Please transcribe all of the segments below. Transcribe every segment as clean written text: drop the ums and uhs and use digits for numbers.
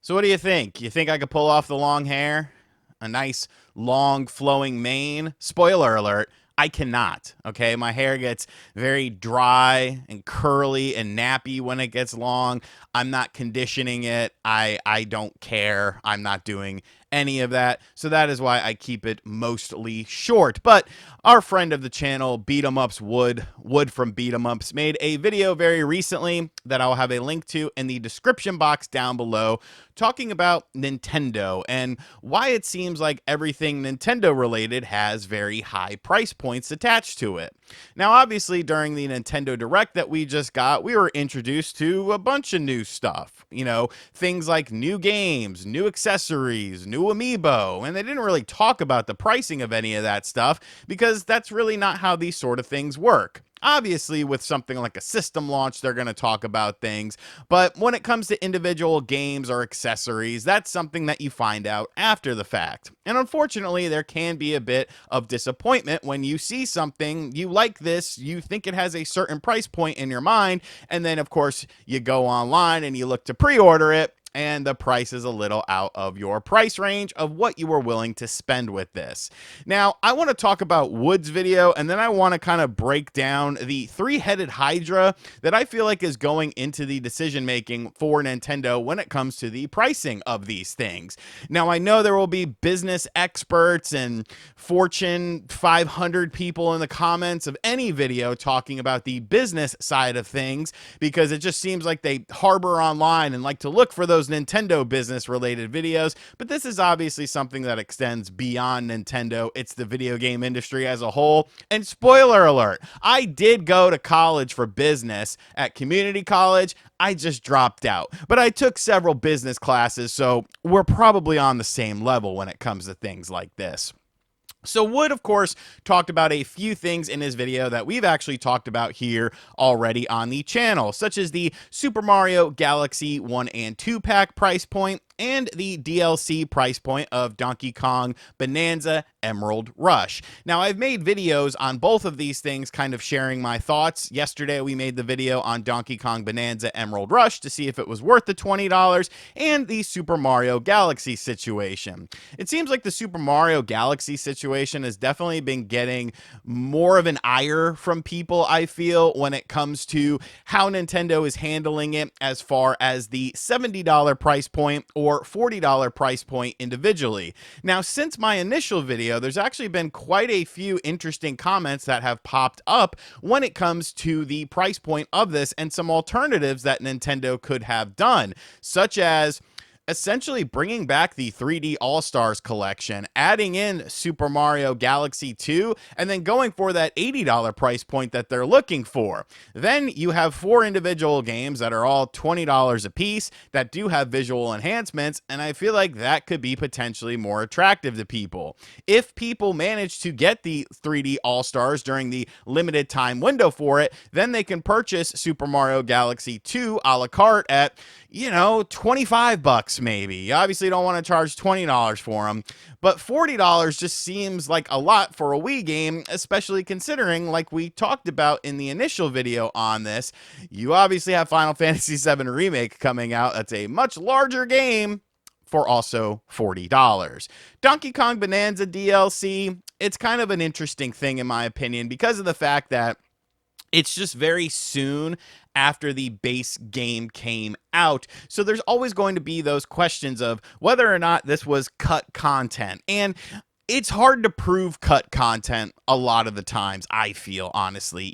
So what do you think? You think I could pull off the long hair? A nice long flowing mane? Spoiler alert, I cannot. Okay, my hair gets very dry and curly and nappy when it gets long. I'm not conditioning it. I don't care. I'm not doing any of that. So that is why I keep it mostly short. But our friend of the channel, Beat 'em Ups Wood from Beat 'em Ups, made a video very recently that I'll have a link to in the description box down below, talking about Nintendo and why it seems like everything Nintendo related has very high price points attached to it. Now, obviously, during the Nintendo Direct that we just got, we were introduced to a bunch of new stuff. Things like new games, new accessories, new Amiibo, and they didn't really talk about the pricing of any of that stuff because that's really not how these sort of things work. Obviously, with something like a system launch, they're going to talk about things. But when it comes to individual games or accessories, that's something that you find out after the fact. And unfortunately, there can be a bit of disappointment when you see something, you like this, you think it has a certain price point in your mind, and then, of course, you go online and you look to pre-order it, and the price is a little out of your price range of what you were willing to spend with this. Now, I want to talk about Wood's video, and then I want to kind of break down the three-headed Hydra that I feel like is going into the decision making for Nintendo when it comes to the pricing of these things. Now, I know there will be business experts and Fortune 500 people in the comments of any video talking about the business side of things, because it just seems like they harbor online and like to look for those Nintendo business related videos. But this is obviously something that extends beyond Nintendo. It's the video game industry as a whole. And spoiler alert, I did go to college for business at community college. I just dropped out, but I took several business classes, so we're probably on the same level when it comes to things like this. So Wood, of course, talked about a few things in his video that we've actually talked about here already on the channel, such as the Super Mario Galaxy 1 and 2 pack price point and the DLC price point of Donkey Kong Bonanza Emerald Rush. Now, I've made videos on both of these things, kind of sharing my thoughts. Yesterday, we made the video on Donkey Kong Bonanza Emerald Rush to see if it was worth the $20, and the Super Mario Galaxy situation. It seems like the Super Mario Galaxy situation has definitely been getting more of an ire from people, I feel, when it comes to how Nintendo is handling it as far as the $70 price point or $40 price point individually. Now, since my initial video, there's actually been quite a few interesting comments that have popped up when it comes to the price point of this and some alternatives that Nintendo could have done, such as essentially bringing back the 3D All-Stars collection, adding in Super Mario Galaxy 2, and then going for that $80 price point that they're looking for. Then you have 4 individual games that are all $20 a piece that do have visual enhancements, and I feel like that could be potentially more attractive to people. If people manage to get the 3D All-Stars during the limited time window for it, then they can purchase Super Mario Galaxy 2 a la carte at, 25 bucks maybe. You obviously don't want to charge $20 for them, but $40 just seems like a lot for a Wii game, especially considering, like we talked about in the initial video on this, you obviously have Final Fantasy VII Remake coming out. That's a much larger game for also $40. Donkey Kong Bonanza DLC, it's kind of an interesting thing in my opinion because of the fact that it's just very soon after the base game came out. So there's always going to be those questions of whether or not this was cut content. And it's hard to prove cut content a lot of the times, I feel, honestly.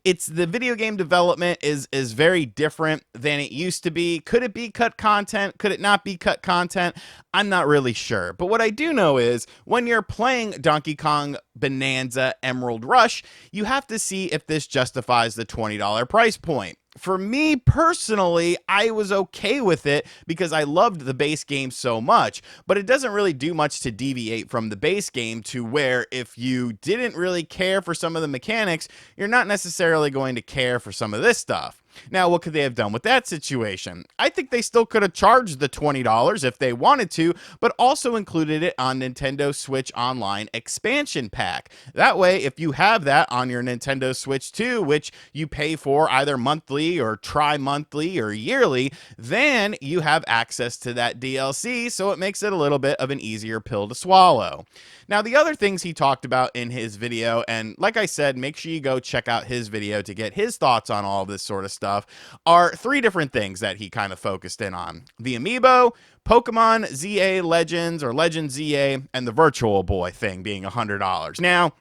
It's the video game development is very different than it used to be. Could it be cut content? Could it not be cut content? I'm not really sure. But what I do know is when you're playing Donkey Kong Bonanza Emerald Rush, you have to see if this justifies the $20 price point. For me personally, I was okay with it because I loved the base game so much, but it doesn't really do much to deviate from the base game to where if you didn't really care for some of the mechanics, you're not necessarily going to care for some of this stuff. Now, what could they have done with that situation? I think they still could have charged the $20 if they wanted to, but also included it on Nintendo Switch Online expansion pack. That way, if you have that on your Nintendo Switch 2, which you pay for either monthly or tri-monthly or yearly, then you have access to that DLC, so it makes it a little bit of an easier pill to swallow. Now, the other things he talked about in his video, and like I said, make sure you go check out his video to get his thoughts on all this sort of stuff, are three different things that he kind of focused in on: the Amiibo, Pokemon ZA Legends or Legends ZA, and the Virtual Boy thing being $100. Now,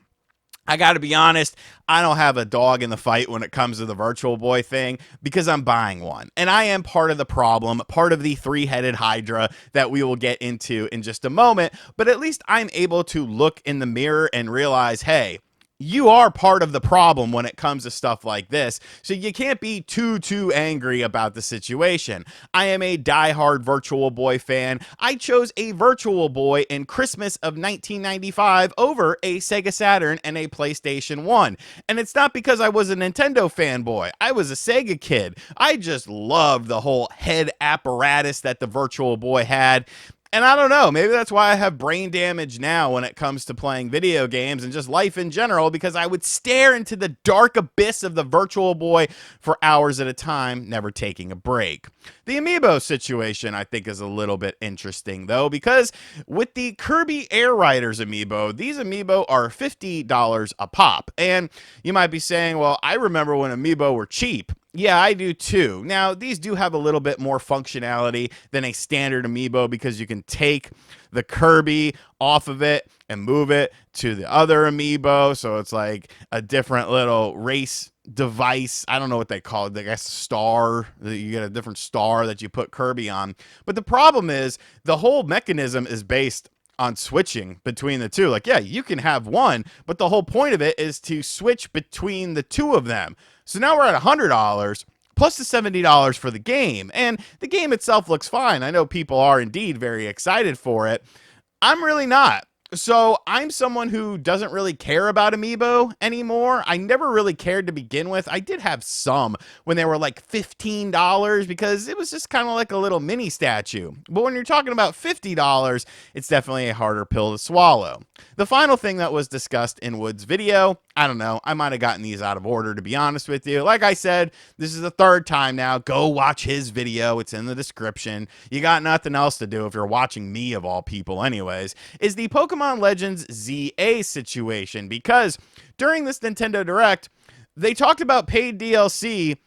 I got to be honest, I don't have a dog in the fight when it comes to the Virtual Boy thing because I'm buying one. And I am part of the problem, part of the three-headed hydra that we will get into in just a moment. But at least I'm able to look in the mirror and realize, hey, you are part of the problem when it comes to stuff like this, so you can't be too angry about the situation. I am a diehard Virtual Boy fan. I chose a Virtual Boy in Christmas of 1995 over a Sega Saturn and a PlayStation 1. And it's not because I was a Nintendo fanboy. I was a Sega kid. I just loved the whole head apparatus that the Virtual Boy had. And I don't know, maybe that's why I have brain damage now when it comes to playing video games and just life in general, because I would stare into the dark abyss of the Virtual Boy for hours at a time, never taking a break. The Amiibo situation, I think, is a little bit interesting, though, because with the Kirby Air Riders Amiibo, these Amiibo are $50 a pop. And you might be saying, well, I remember when Amiibo were cheap. Yeah, I do too. Now, these do have a little bit more functionality than a standard Amiibo because you can take the Kirby off of it and move it to the other Amiibo. So it's like a different little race device. I don't know what they call it. I guess star. You get a different star that you put Kirby on. But the problem is the whole mechanism is based on switching between the two. Like, yeah, you can have one, but the whole point of it is to switch between the two of them. So now we're at $100 plus the $70 for the game. And the game itself looks fine. I know people are indeed very excited for it. I'm really not. So I'm someone who doesn't really care about Amiibo anymore. I never really cared to begin with. I did have some when they were like $15 because it was just kind of like a little mini statue. But when you're talking about $50, it's definitely a harder pill to swallow. The final thing that was discussed in Wood's video, I don't know, I might have gotten these out of order, to be honest with you. Like I said, this is the third time now. Go watch his video. It's in the description. You got nothing else to do if you're watching me, of all people anyways, is the Pokemon Legends ZA situation. Because during this Nintendo Direct, they talked about paid DLC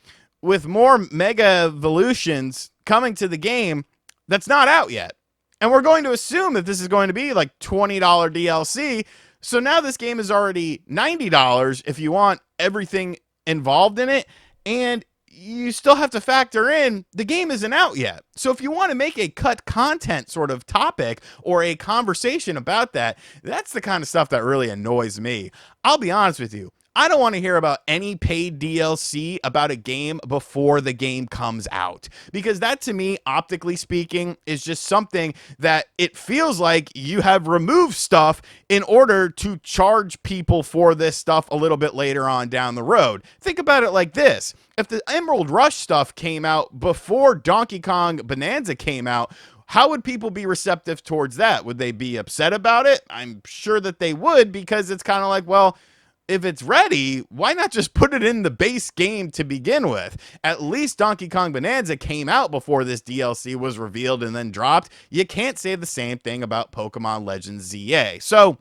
with more Mega Evolutions coming to the game that's not out yet. And we're going to assume that this is going to be like $20 DLC. So now this game is already $90 if you want everything involved in it. And you still have to factor in the game isn't out yet. So if you want to make a cut content sort of topic or a conversation about that, that's the kind of stuff that really annoys me. I'll be honest with you. I don't want to hear about any paid DLC about a game before the game comes out, because that, to me, optically speaking, is just something that it feels like you have removed stuff in order to charge people for this stuff a little bit later on down the road. Think about it like this. If the Emerald Rush stuff came out before Donkey Kong Bonanza came out, how would people be receptive towards that? Would they be upset about it? I'm sure that they would, because it's kind of like, well, if it's ready, why not just put it in the base game to begin with? At least Donkey Kong Bonanza came out before this DLC was revealed and then dropped. You can't say the same thing about Pokemon Legends ZA. So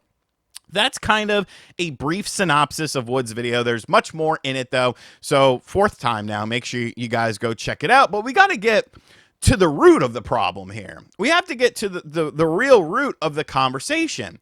that's kind of a brief synopsis of Wood's video. There's much more in it, though. So fourth time now, make sure you guys go check it out. But we got to get to the root of the problem here. We have to get to the real root of the conversation.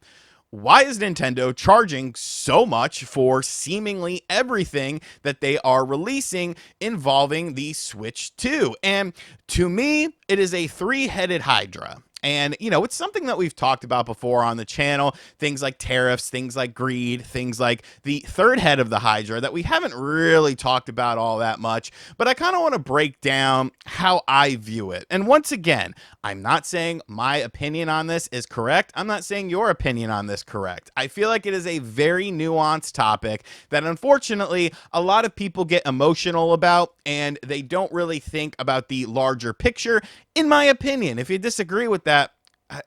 Why is Nintendo charging so much for seemingly everything that they are releasing involving the Switch 2? And to me, it is a three-headed hydra. And, it's something that we've talked about before on the channel. Things like tariffs, things like greed, things like the third head of the Hydra that we haven't really talked about all that much. But I kind of want to break down how I view it. And once again, I'm not saying my opinion on this is correct. I'm not saying your opinion on this correct. I feel like it is a very nuanced topic that unfortunately a lot of people get emotional about, and they don't really think about the larger picture, in my opinion. If you disagree with that,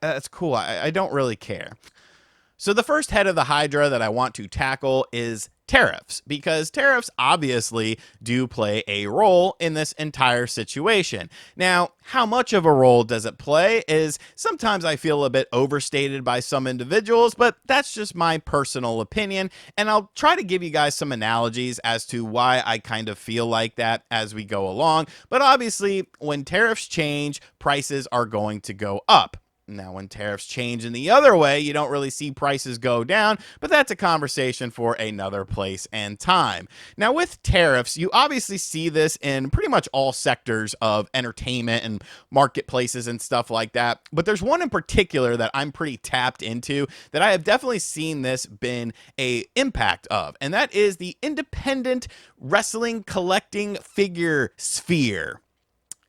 that's cool. I don't really care. So the first head of the Hydra that I want to tackle is tariffs, because tariffs obviously do play a role in this entire situation. Now, how much of a role does it play is sometimes I feel a bit overstated by some individuals, but that's just my personal opinion, and I'll try to give you guys some analogies as to why I kind of feel like that as we go along. But obviously, when tariffs change, prices are going to go up. Now, when tariffs change in the other way, you don't really see prices go down, but that's a conversation for another place and time. Now, with tariffs, you obviously see this in pretty much all sectors of entertainment and marketplaces and stuff like that. But there's one in particular that I'm pretty tapped into that I have definitely seen this been a impact of, and that is the independent wrestling collecting figure sphere,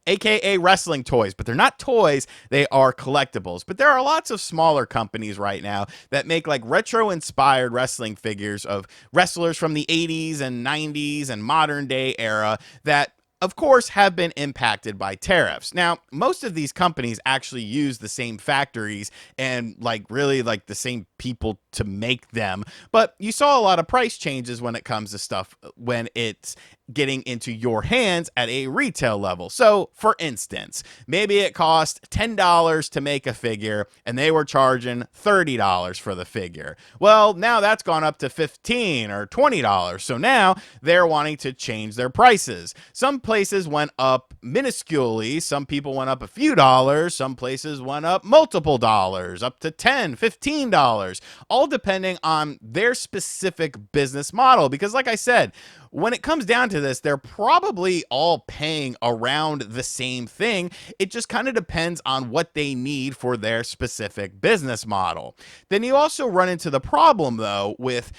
aka wrestling toys. But they're not toys, they are collectibles. But there are lots of smaller companies right now that make like retro inspired wrestling figures of wrestlers from the 80s and 90s and modern day era that of course have been impacted by tariffs. Now, most of these companies actually use the same factories and like really like the same people to make them, but you saw a lot of price changes when it comes to stuff when it's getting into your hands at a retail level. So for instance, maybe it cost $10 to make a figure and they were charging $30 for the figure. Well, now that's gone up to $15 or $20. So now they're wanting to change their prices. Some places went up minusculely. Some people went up a few dollars. Some places went up multiple dollars, up to $10, $15, all depending on their specific business model. Because like I said, when it comes down to this, they're probably all paying around the same thing. It just kind of depends on what they need for their specific business model. Then you also run into the problem, though, with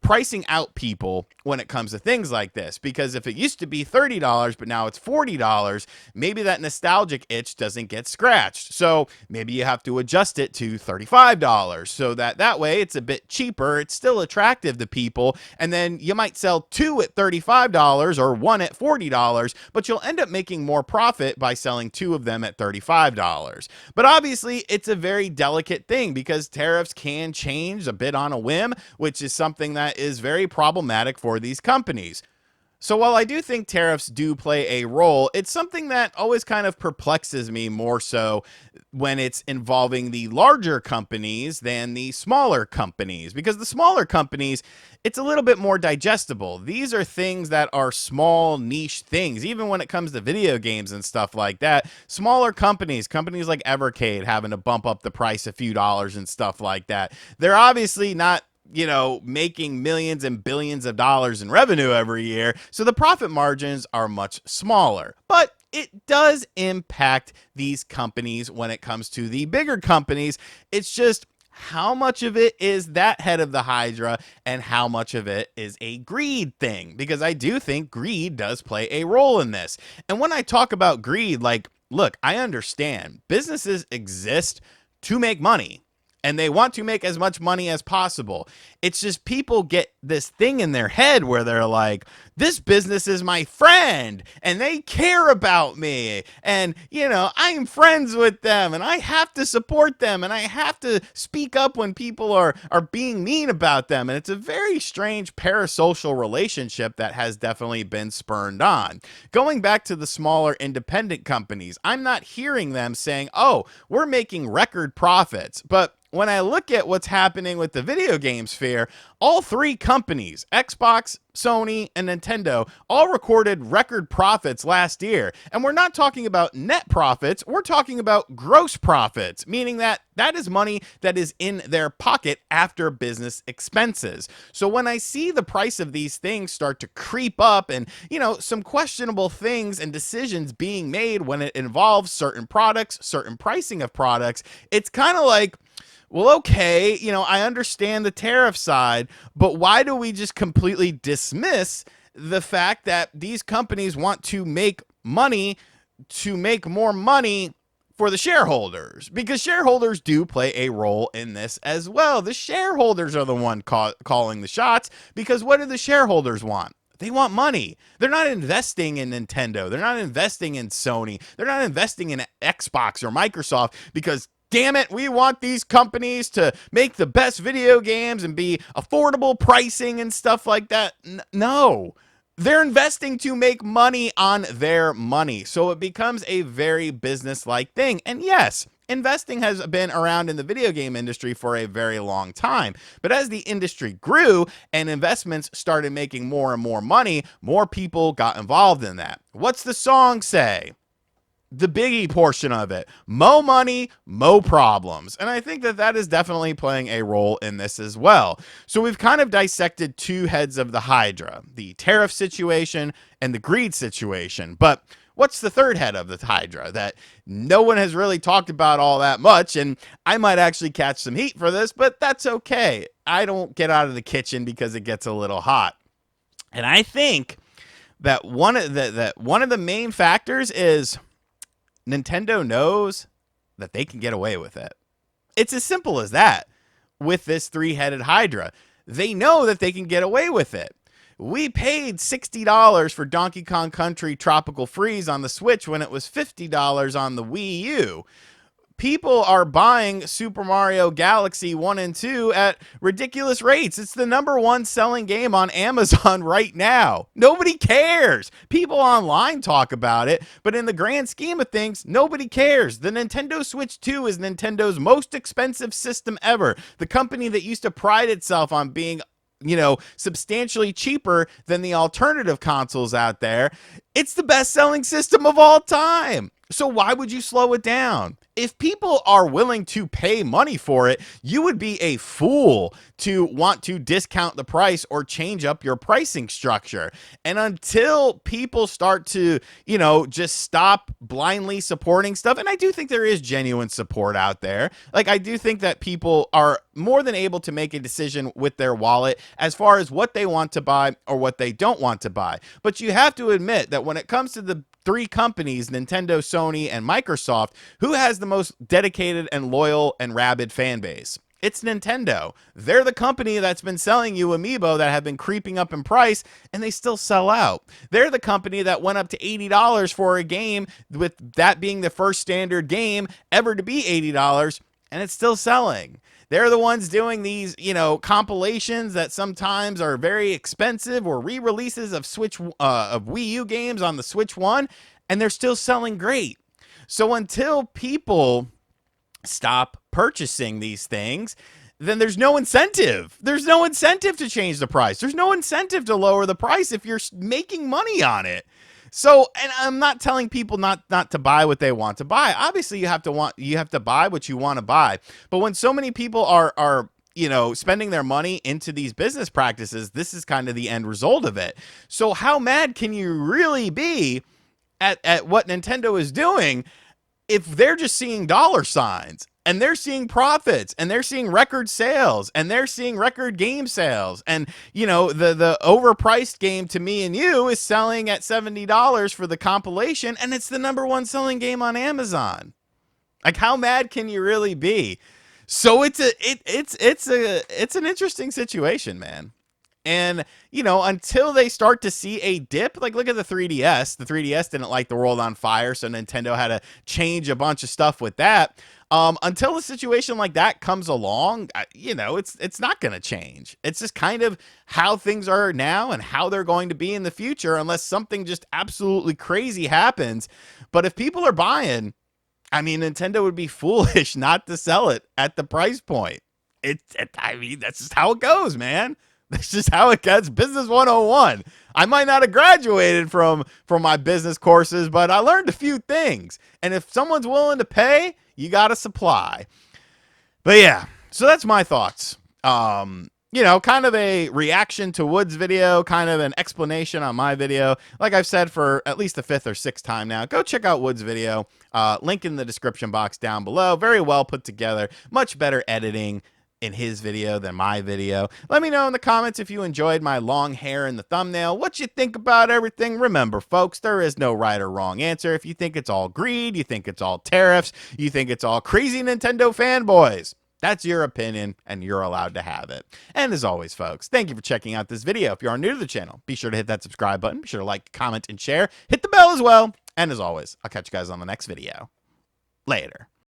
pricing out people when it comes to things like this, because if it used to be $30 but now it's $40, maybe that nostalgic itch doesn't get scratched, so maybe you have to adjust it to $35 so that way it's a bit cheaper, it's still attractive to people, and then you might sell two at $35 or one at $40, but you'll end up making more profit by selling two of them at $35. But obviously it's a very delicate thing because tariffs can change a bit on a whim, which is something that is very problematic for these companies. So while I do think tariffs do play a role, it's something that always kind of perplexes me more so when it's involving the larger companies than the smaller companies, because the smaller companies, it's a little bit more digestible. These are things that are small niche things. Even when it comes to video games and stuff like that, smaller companies like Evercade having to bump up the price a few dollars and stuff like that, they're obviously not making millions and billions of dollars in revenue every year. So the profit margins are much smaller, but it does impact these companies when it comes to the bigger companies. It's just how much of it is that head of the Hydra and how much of it is a greed thing, because I do think greed does play a role in this. And when I talk about greed, like, look, I understand businesses exist to make money, and they want to make as much money as possible. It's just people get this thing in their head where they're like, this business is my friend and they care about me. And, I'm friends with them and I have to support them and I have to speak up when people are being mean about them. And it's a very strange parasocial relationship that has definitely been spurned on. Going back to the smaller independent companies, I'm not hearing them saying, oh, we're making record profits. But when I look at what's happening with the video game sphere, all three companies, Xbox, Sony, and Nintendo all recorded record profits last year. And we're not talking about net profits, we're talking about gross profits, meaning that that is money that is in their pocket after business expenses. So when I see the price of these things start to creep up and, some questionable things and decisions being made when it involves certain products, certain pricing of products, it's kind of like, well, okay, I understand the tariff side, but why do we just completely dismiss the fact that these companies want to make money to make more money for the shareholders? Because shareholders do play a role in this as well. The shareholders are the one calling the shots, because what do the shareholders want? They want money. They're not investing in Nintendo. They're not investing in Sony. They're not investing in Xbox or Microsoft because, damn it, we want these companies to make the best video games and be affordable pricing and stuff like that. No. They're investing to make money on their money. So it becomes a very business-like thing. And yes, investing has been around in the video game industry for a very long time. But as the industry grew and investments started making more and more money, more people got involved in that. What's the song say? The Biggie portion of it: mo money, mo problems. And I think that that is definitely playing a role in this as well. So we've kind of dissected two heads of the Hydra: the tariff situation and the greed situation. But what's the third head of the Hydra that no one has really talked about all that much? And I might actually catch some heat for this, but that's okay. I don't get out of the kitchen because it gets a little hot. And I think that one of the main factors is Nintendo knows that they can get away with it. It's as simple as that with this three-headed Hydra. They know that they can get away with it. We paid $60 for Donkey Kong Country Tropical Freeze on the Switch when it was $50 on the Wii U. People are buying Super Mario Galaxy 1 and 2 at ridiculous rates. It's the #1 selling game on Amazon right now. Nobody cares. People online talk about it, but in the grand scheme of things, nobody cares. The Nintendo Switch 2 is Nintendo's most expensive system ever. The company that used to pride itself on being substantially cheaper than the alternative consoles out there. It's the best-selling system of all time. So why would you slow it down? If people are willing to pay money for it, you would be a fool to want to discount the price or change up your pricing structure. And until people start to, just stop blindly supporting stuff, and I do think there is genuine support out there. Like, I do think that people are more than able to make a decision with their wallet as far as what they want to buy or what they don't want to buy. But you have to admit that when it comes to the three companies, Nintendo, Sony, and Microsoft, who has the most dedicated and loyal and rabid fan base? It's Nintendo. They're the company that's been selling you Amiibo that have been creeping up in price, and they still sell out. They're the company that went up to $80 for a game, with that being the first standard game ever to be $80, and it's still selling. They're the ones doing these, compilations that sometimes are very expensive, or re-releases of of Wii U games on the Switch 1, and they're still selling great. So until people stop purchasing these things, then there's no incentive. There's no incentive to change the price. There's no incentive to lower the price if you're making money on it. So, and I'm not telling people not to buy what they want to buy. Obviously, you have to buy what you want to buy. But when so many people are spending their money into these business practices, this is kind of the end result of it. So how mad can you really be at what Nintendo is doing if they're just seeing dollar signs? And they're seeing profits, and they're seeing record sales, and they're seeing record game sales. And, the overpriced game To Me and You is selling at $70 for the compilation, and it's the #1 selling game on Amazon. Like, how mad can you really be? So it's an interesting situation, man. And, until they start to see a dip, like, look at the 3DS. The 3DS didn't light the world on fire, so Nintendo had to change a bunch of stuff with that. Until a situation like that comes along, it's not going to change. It's just kind of how things are now and how they're going to be in the future, unless something just absolutely crazy happens. But if people are buying, Nintendo would be foolish not to sell it at the price point. That's just how it goes, man. That's just how it gets. Business 101. I might not have graduated from my business courses, but I learned a few things. And if someone's willing to pay, you got to supply. But yeah, so that's my thoughts. Kind of a reaction to Wood's video, kind of an explanation on my video. Like I've said for at least the 5th or 6th time now, go check out Wood's video. Link in the description box down below. Very well put together. Much better editing in his video than my video. Let me know in the comments if you enjoyed my long hair in the thumbnail, what you think about everything. Remember, folks, there is no right or wrong answer. If you think it's all greed, you think it's all tariffs, you think it's all crazy Nintendo fanboys, that's your opinion, and you're allowed to have it. And as always, folks, thank you for checking out this video. If you are new to the channel, be sure to hit that subscribe button. Be sure to like, comment, and share. Hit the bell as well. And as always, I'll catch you guys on the next video. Later.